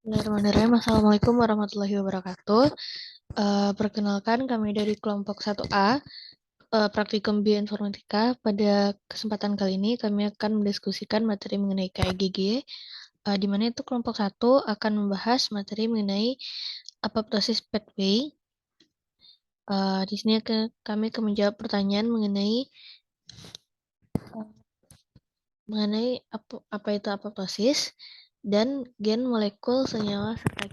Bismillahirrahmanirrahim. Assalamualaikum warahmatullahi wabarakatuh. Perkenalkan kami dari kelompok 1A, Praktikum Bioinformatika. Pada kesempatan kali ini kami akan mendiskusikan materi mengenai KEGG, di mana itu kelompok 1 akan membahas materi mengenai apoptosis pathway. Di sini kami akan menjawab pertanyaan mengenai apa itu apoptosis dan gen molekul senyawa serta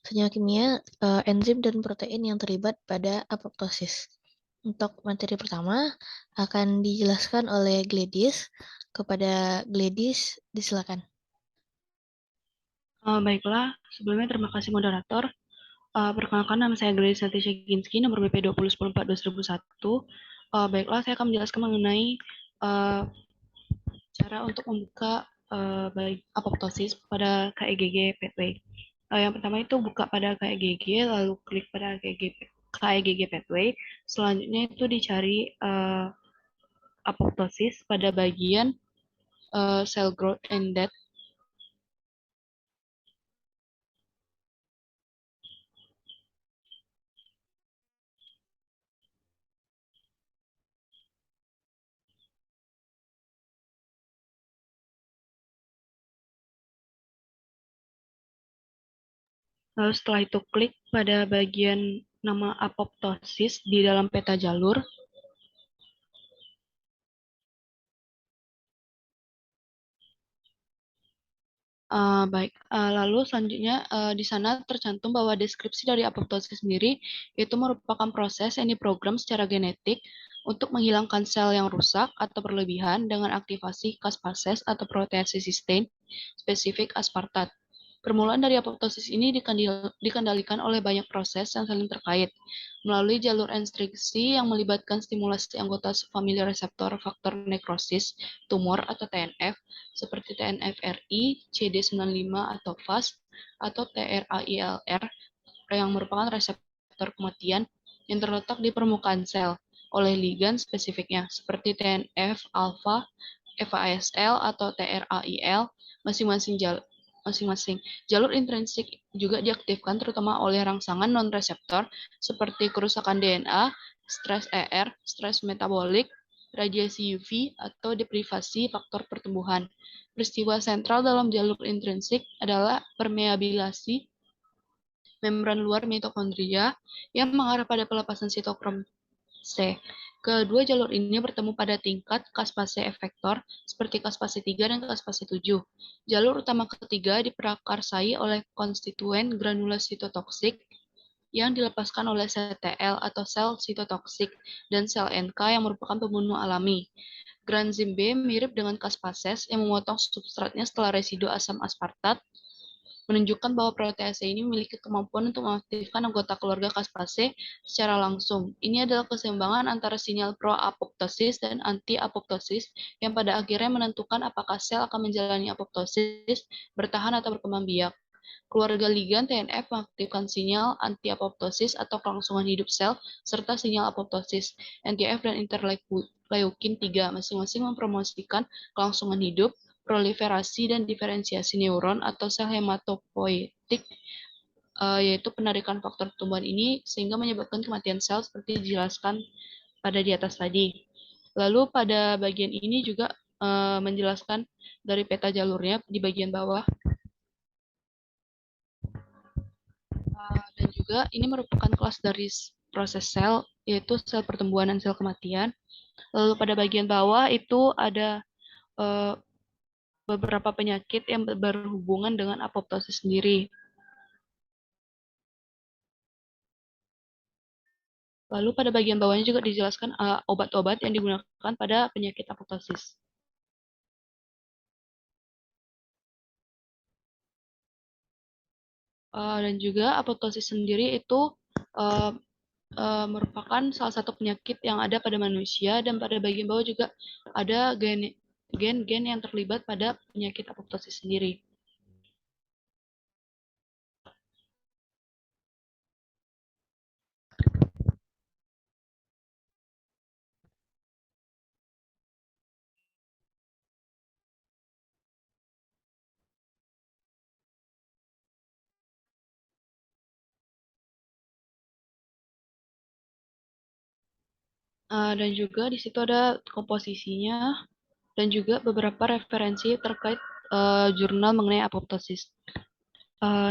senyawa kimia, enzim dan protein yang terlibat pada apoptosis. Untuk materi pertama akan dijelaskan oleh Gladys. Kepada Gladys, disilakan. Baiklah, sebelumnya terima kasih moderator. Perkenalkan nama saya Grace Natasha Ginski, nomor BP 201042-2001. Baiklah, saya akan menjelaskan mengenai uh, cara untuk membuka apoptosis pada KEGG Pathway. Yang pertama itu buka pada KEGG, lalu klik pada KEGG Pathway. Selanjutnya itu dicari apoptosis pada bagian cell growth and death. Lalu setelah itu klik pada bagian nama apoptosis di dalam peta jalur. Baik, lalu selanjutnya di sana tercantum bahwa deskripsi dari apoptosis sendiri itu merupakan proses yang diprogram secara genetik untuk menghilangkan sel yang rusak atau berlebihan dengan aktivasi kaspases atau protease sistem spesifik aspartat. Permulaan dari apoptosis ini dikendalikan oleh banyak proses yang saling terkait, melalui jalur instruksi yang melibatkan stimulasi anggota subfamili reseptor faktor nekrosis tumor atau TNF, seperti TNF-RI, CD95 atau FAS, atau TRAILR, yang merupakan reseptor kematian yang terletak di permukaan sel oleh ligan spesifiknya, seperti TNF-alpha, FASL, atau TRAIL, masing-masing masing-masing. Jalur intrinsik juga diaktifkan terutama oleh rangsangan non-reseptor seperti kerusakan DNA, stres ER, stres metabolik, radiasi UV, atau deprivasi faktor pertumbuhan. Peristiwa sentral dalam jalur intrinsik adalah permeabilisasi membran luar mitokondria yang mengarah pada pelepasan sitokrom C. Kedua jalur ini bertemu pada tingkat kaspase efektor seperti kaspase 3 dan kaspase 7. Jalur utama ketiga diprakarsai oleh konstituen granula sitotoksik yang dilepaskan oleh CTL atau sel sitotoksik dan sel NK yang merupakan pembunuh alami. Granzim B mirip dengan kaspases yang memotong substratnya setelah residu asam aspartat, menunjukkan bahwa protease ini memiliki kemampuan untuk mengaktifkan anggota keluarga caspase secara langsung. Ini adalah keseimbangan antara sinyal pro-apoptosis dan anti-apoptosis yang pada akhirnya menentukan apakah sel akan menjalani apoptosis, bertahan atau berkembang biak. Keluarga ligan TNF mengaktifkan sinyal anti-apoptosis atau kelangsungan hidup sel, serta sinyal apoptosis. NTF dan interleukin 3 masing-masing mempromosikan kelangsungan hidup, proliferasi dan diferensiasi neuron atau sel hematopoietik, yaitu penarikan faktor pertumbuhan ini sehingga menyebabkan kematian sel seperti dijelaskan pada di atas tadi. Lalu pada bagian ini juga menjelaskan dari peta jalurnya di bagian bawah. Dan juga ini merupakan kelas dari proses sel, yaitu sel pertumbuhan dan sel kematian. Lalu pada bagian bawah itu ada beberapa penyakit yang berhubungan dengan apoptosis sendiri. Lalu pada bagian bawahnya juga dijelaskan obat-obat yang digunakan pada penyakit apoptosis. Dan juga apoptosis sendiri itu uh, merupakan salah satu penyakit yang ada pada manusia, dan pada bagian bawah juga ada gen-gen yang terlibat pada penyakit apoptosis sendiri. Dan juga di situ ada komposisinya dan juga beberapa referensi terkait jurnal mengenai apoptosis.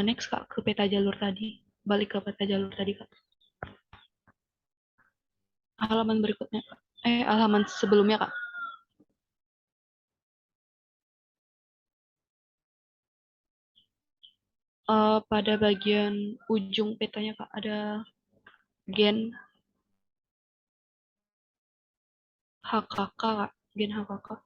Next Kak, ke peta jalur tadi. Balik ke peta jalur tadi Kak. Halaman berikutnya Kak. Halaman sebelumnya Kak. Pada bagian ujung petanya Kak ada gen HKK Kak. Gen HKK.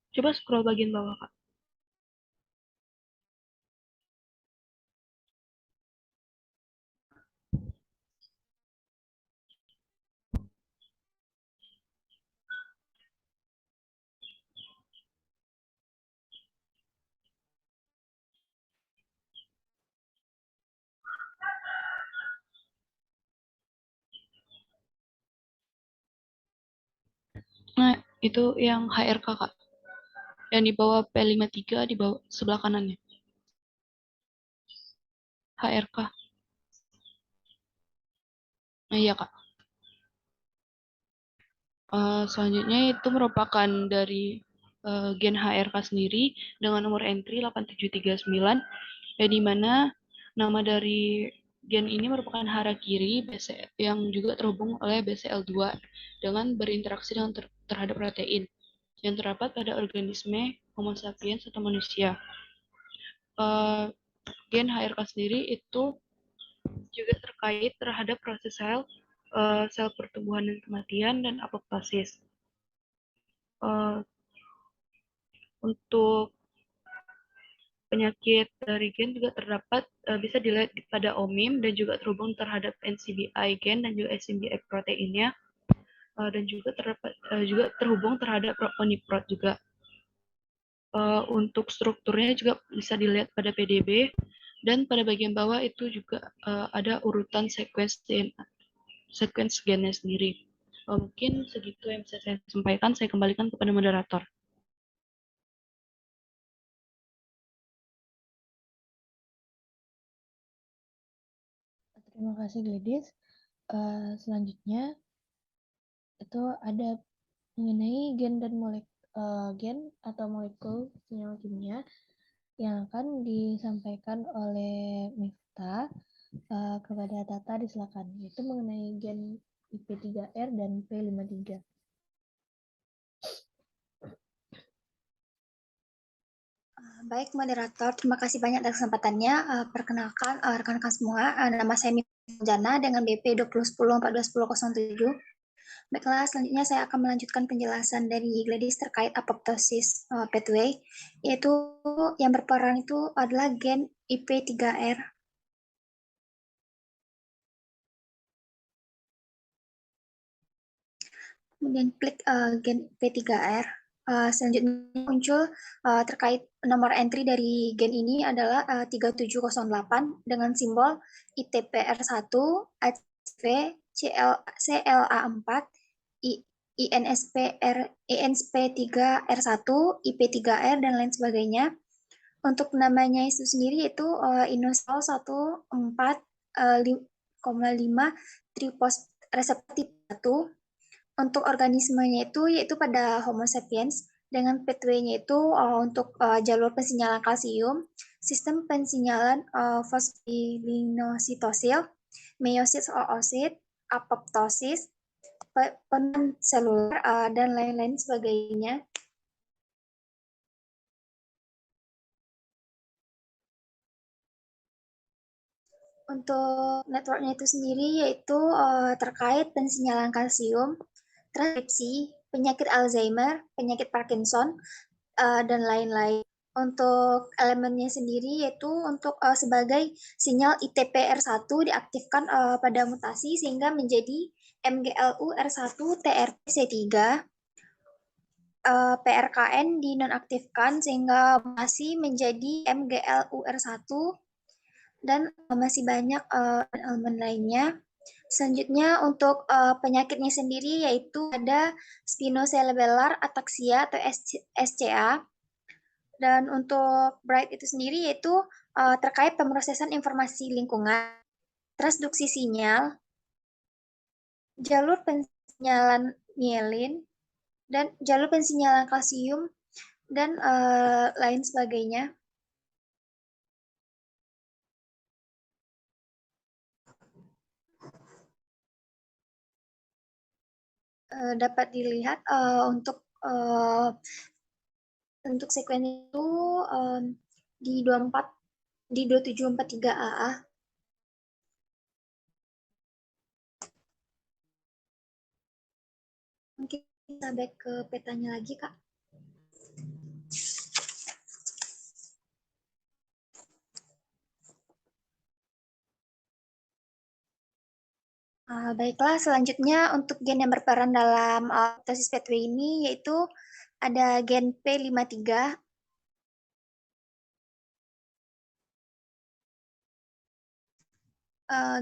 Coba scroll bagian bawah Kak. Nah, itu yang HRK Kak. Yang di bawah P53 di bawah sebelah kanannya. HRK. Nah, iya Kak. Selanjutnya itu merupakan dari gen HRK sendiri dengan nomor entry 8739 ya di mana nama dari gen ini merupakan harakiri yang juga terhubung oleh BCL2 dengan berinteraksi dengan terhadap protein yang terdapat pada organisme Homo sapiens atau manusia. Gen HRK sendiri itu juga terkait terhadap proses sel pertumbuhan dan kematian dan apoptosis. Untuk penyakit gen juga terdapat bisa dilihat pada OMIM dan juga terhubung terhadap NCBI gen dan juga SMBI proteinnya dan juga terdapat juga terhubung terhadap oniprot juga. Untuk strukturnya juga bisa dilihat pada PDB dan pada bagian bawah itu juga ada urutan sequence gennya sendiri. Mungkin segitu yang bisa saya sampaikan. Saya kembalikan kepada moderator. Terima kasih Gladys. Selanjutnya itu ada mengenai gen dan gen atau molekul senyawa kimia yang akan disampaikan oleh Miftah kepada Tata silakan, yaitu mengenai gen IP3R dan P53. Baik, moderator. Terima kasih banyak atas kesempatannya. Perkenalkan rekan-rekan semua, nama saya Miftah Jana dengan BP 2010-141007. Baiklah, selanjutnya saya akan melanjutkan penjelasan dari Gladys terkait apoptosis pathway, yaitu yang berperan itu adalah gen IP3R. Kemudian klik gen IP3R. Selanjutnya muncul terkait nomor entry dari gen ini adalah 3708 dengan simbol ITPR1, HV, CLA4, INSP3R1, IP3R, dan lain sebagainya. Untuk namanya itu sendiri itu inosol 14,5 triphosphate 1. Untuk organismenya itu yaitu pada Homo sapiens dengan pathway-nya itu untuk jalur pensinyalan kalsium, sistem pensinyalan fosfolinositosil, meiosis oosit, apoptosis, penurunan seluler dan lain-lain sebagainya. Untuk networknya itu sendiri yaitu terkait pensinyalan kalsium, transkripsi, penyakit Alzheimer, penyakit Parkinson, dan lain-lain. Untuk elemennya sendiri yaitu untuk sebagai sinyal ITPR1 diaktifkan pada mutasi sehingga menjadi MGLUR1-TRPC3. PRKN dinonaktifkan sehingga masih menjadi MGLUR1 dan masih banyak elemen lainnya. Selanjutnya untuk penyakitnya sendiri yaitu ada spinocerebellar ataxia atau SCA. Dan untuk Bright itu sendiri yaitu terkait pemrosesan informasi lingkungan, transduksi sinyal, jalur pensinyalan mielin, dan jalur pensinyalan kalsium, dan lain sebagainya. Dapat dilihat untuk sekuen itu di 24 di 2743 AA. Mungkin kita back ke petanya lagi, Kak. Baiklah, selanjutnya untuk gen yang berperan dalam apoptosis pathway ini yaitu ada gen P53.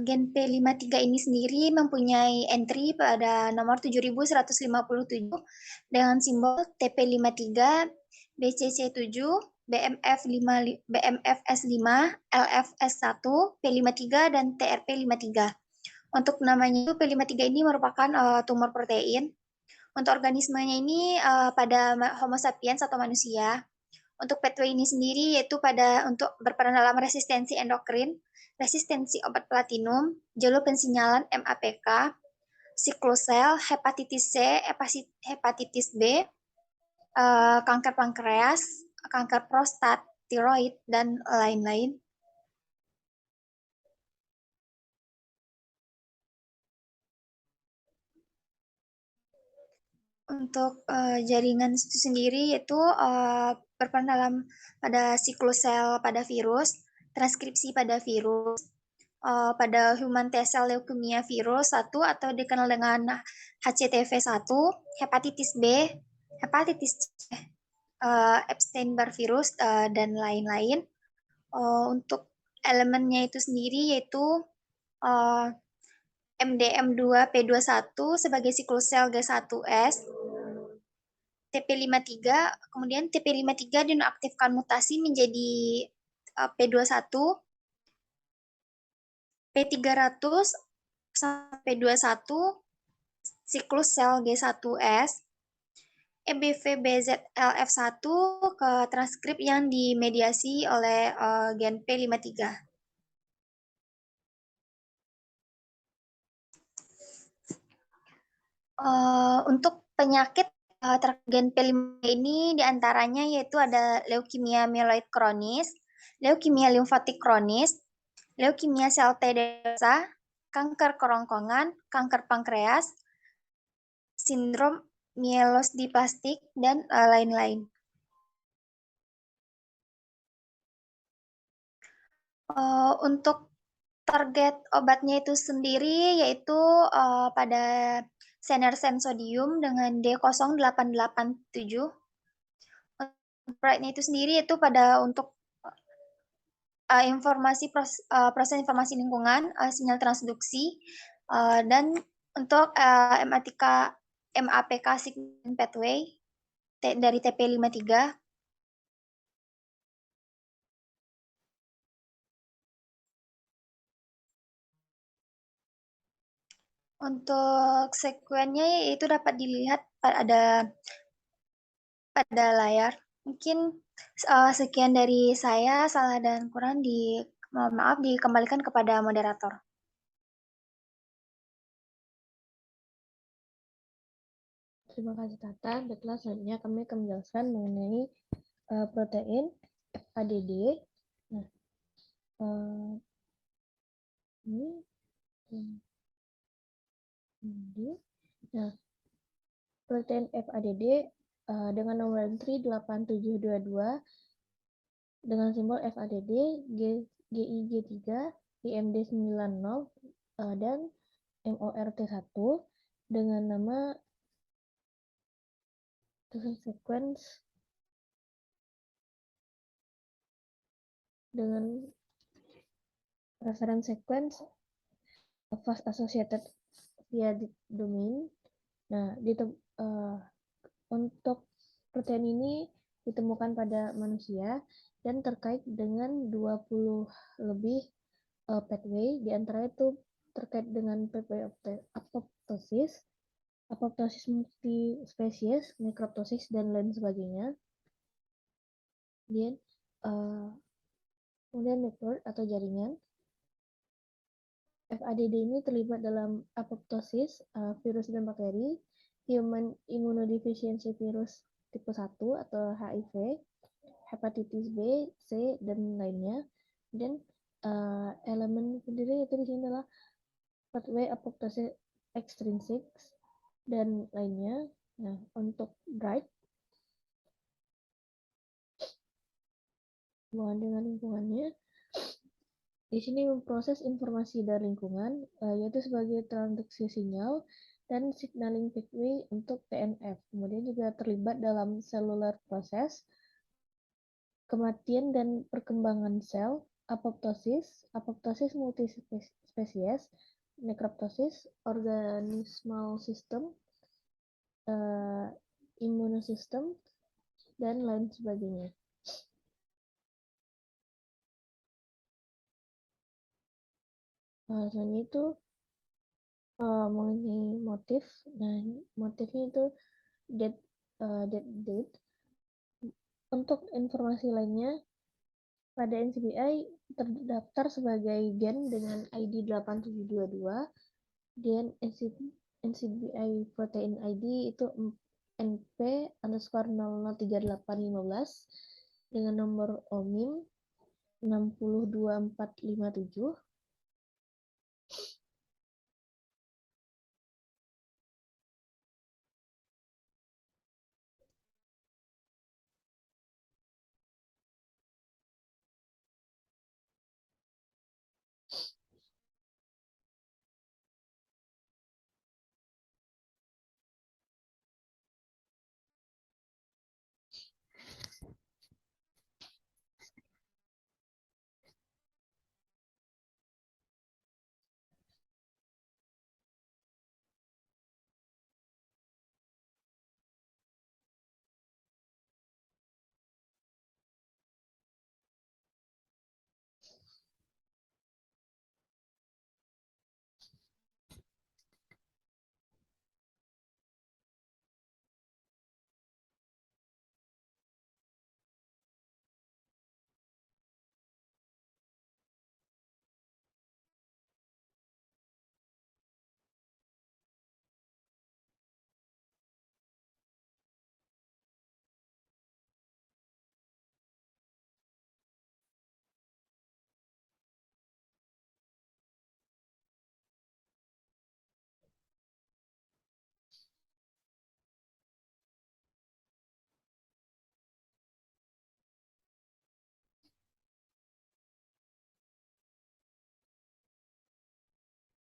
Gen P53 ini sendiri mempunyai entry pada nomor 7157 dengan simbol TP53, BCC7, BMFS5, LFS1, P53, dan TRP53. Untuk namanya itu P53 ini merupakan tumor protein. Untuk organismenya ini pada Homo sapiens atau manusia. Untuk pathway ini sendiri yaitu untuk berperan dalam resistensi endokrin, resistensi obat platinum, jalur pensinyalan MAPK, siklosel, hepatitis C, hepatitis B, kanker pankreas, kanker prostat, tiroid, dan lain-lain. Untuk jaringan itu sendiri yaitu berperan dalam pada siklosel pada virus, transkripsi pada virus, pada human T-cell leukemia virus 1 atau dikenal dengan HCTV1, hepatitis B, hepatitis C, Epstein-Barr virus, dan lain-lain. Untuk elemennya itu sendiri yaitu MDM2P21 sebagai siklosel G1S, TP53, kemudian TP53 dinonaktifkan mutasi menjadi P21, P300 sampai P21, siklus sel G1S, EBV-BZLF1 ke transkrip yang dimediasi oleh gen P53. Untuk penyakit gen P53 ini diantaranya yaitu ada leukemia mieloid kronis, leukemia limfatik kronis, leukemia sel T dewasa, kanker kerongkongan, kanker pankreas, sindrom mielosidiplastik, dan lain-lain. Untuk target obatnya itu sendiri yaitu pada senersen sodium dengan D0887. Pride-nya itu sendiri itu pada untuk proses informasi lingkungan, sinyal transduksi, dan untuk MAPK segment pathway dari TP53. Untuk sekuennya itu dapat dilihat pada layar. Mungkin sekian dari saya, salah dan kurang mohon maaf dikembalikan kepada moderator. Terima kasih Tata. Baiklah, selanjutnya kami akan menjelaskan mengenai protein FADD. Nah, nah, protein FADD dengan nomor entry 8722 dengan simbol FADD, GIG3, IMD90, dan MORT1 dengan nama sequence dengan reference sequence fast associated via domain. Nah, untuk protein ini ditemukan pada manusia dan terkait dengan 20 lebih pathway, di antara itu terkait dengan pathway apoptosis, apoptosis multispesies, nekroptosis, dan lain sebagainya. Kemudian network atau jaringan. FADD ini terlibat dalam apoptosis virus dan bakteri, human immunodeficiency virus tipe 1 atau HIV, hepatitis B, C, dan lainnya. Dan elemen sendiri itu di sini adalah pathway apoptosis extrinsic dan lainnya. Nah, untuk bright hubungan dengan lingkungannya, di sini memproses informasi dari lingkungan, yaitu sebagai transduksi sinyal dan signaling pathway untuk TNF. Kemudian juga terlibat dalam cellular proses, kematian dan perkembangan sel, apoptosis, apoptosis multispesies, nekroptosis, organismal system, immune system, dan lain sebagainya. Selanjutnya itu mengenai motif. Nah, motifnya itu date. Untuk informasi lainnya, pada NCBI terdaftar sebagai gen dengan ID 8722, dan NCBI protein ID itu NP_003815 dengan nomor OMIM 602457.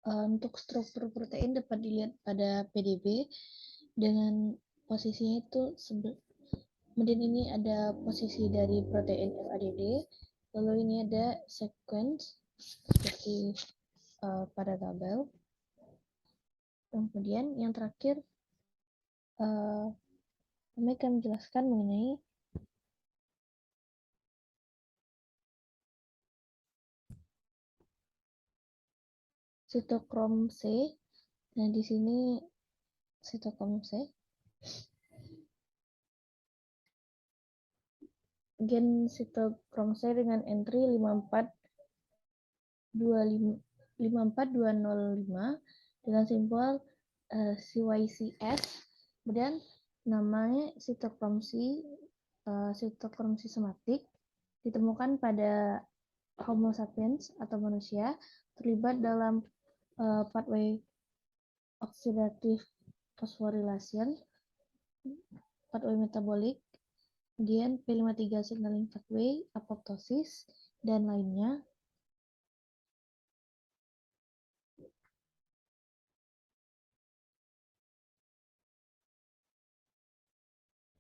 Untuk struktur protein dapat dilihat pada PDB dengan posisinya itu kemudian ini ada posisi dari protein FADD, lalu ini ada sequence seperti pada tabel. Kemudian yang terakhir kami akan menjelaskan mengenai sitokrom C. Nah, di sini sitokrom C. Gen sitokrom C dengan entry 54205 dengan simbol CYCS. Kemudian namanya sitokrom C somatik ditemukan pada Homo sapiens atau manusia, terlibat dalam pathway oxidative phosphorylation, pathway metabolik, kemudian P53 signaling pathway, apoptosis, dan lainnya.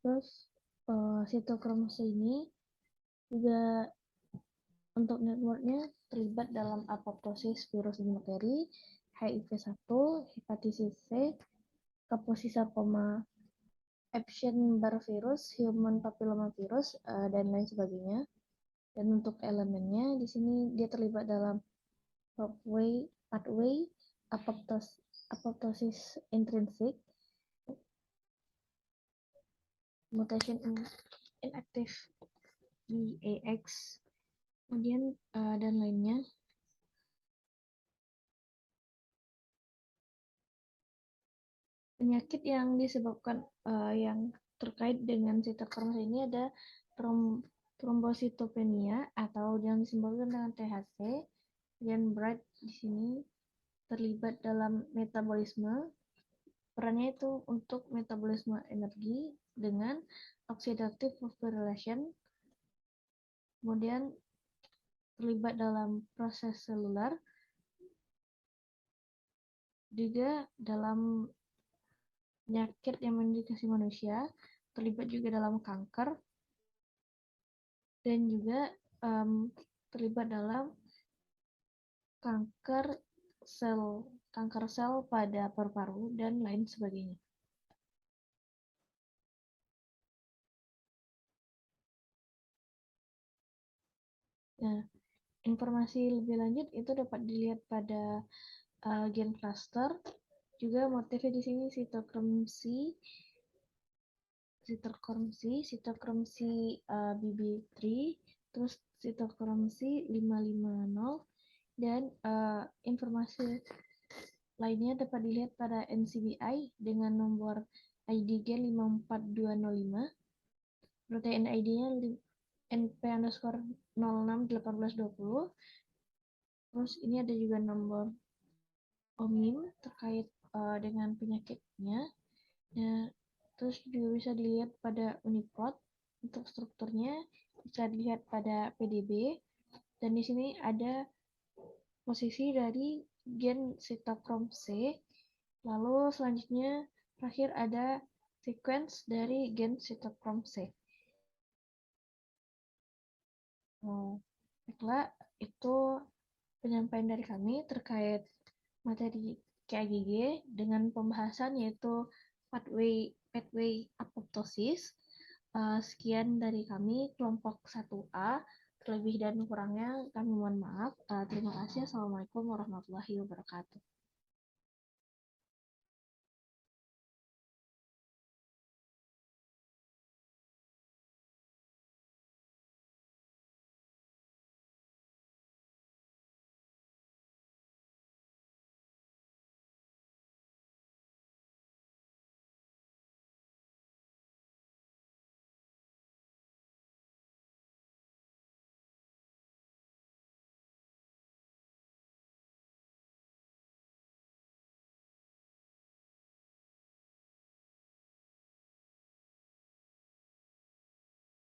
Terus sitokrom C ini juga Untuk networknya terlibat dalam apoptosis virus dan bakteri, HIV-1, hepatitis C, Kaposi sarkoma, Epstein-Barr virus, human papillomavirus, dan lain sebagainya. Dan untuk elemennya di sini dia terlibat dalam pathway apoptosis intrinsik, mutation inactive EAX, kemudian dan lainnya. Penyakit yang disebabkan yang terkait dengan sitokromos ini ada trombositopenia atau yang disebabkan dengan THC. Dan Bright di sini terlibat dalam metabolisme. Perannya itu untuk metabolisme energi dengan oxidative phosphorylation. Kemudian terlibat dalam proses seluler, juga dalam penyakit yang mengindikasi manusia, terlibat juga dalam kanker, dan juga terlibat dalam kanker sel pada paru-paru dan lain sebagainya. Nah, informasi lebih lanjut itu dapat dilihat pada gen cluster. Juga motifnya di sini sitokrom C BB3, terus sitokrom C 550, dan informasi lainnya dapat dilihat pada NCBI dengan nomor ID gen 54205, protein ID-nya NP_061820. Terus ini ada juga nomor OMIM terkait dengan penyakitnya. Nah, terus juga bisa dilihat pada Uniprot. Untuk strukturnya bisa dilihat pada PDB, dan di sini ada posisi dari gen sitokrom C. Lalu selanjutnya terakhir ada sequence dari gen sitokrom C. Baiklah, itu penyampaian dari kami terkait materi KAGG dengan pembahasan yaitu pathway apoptosis. Sekian dari kami kelompok 1A. Terlebih dan kurangnya kami mohon maaf. Terima kasih. Assalamualaikum warahmatullahi wabarakatuh.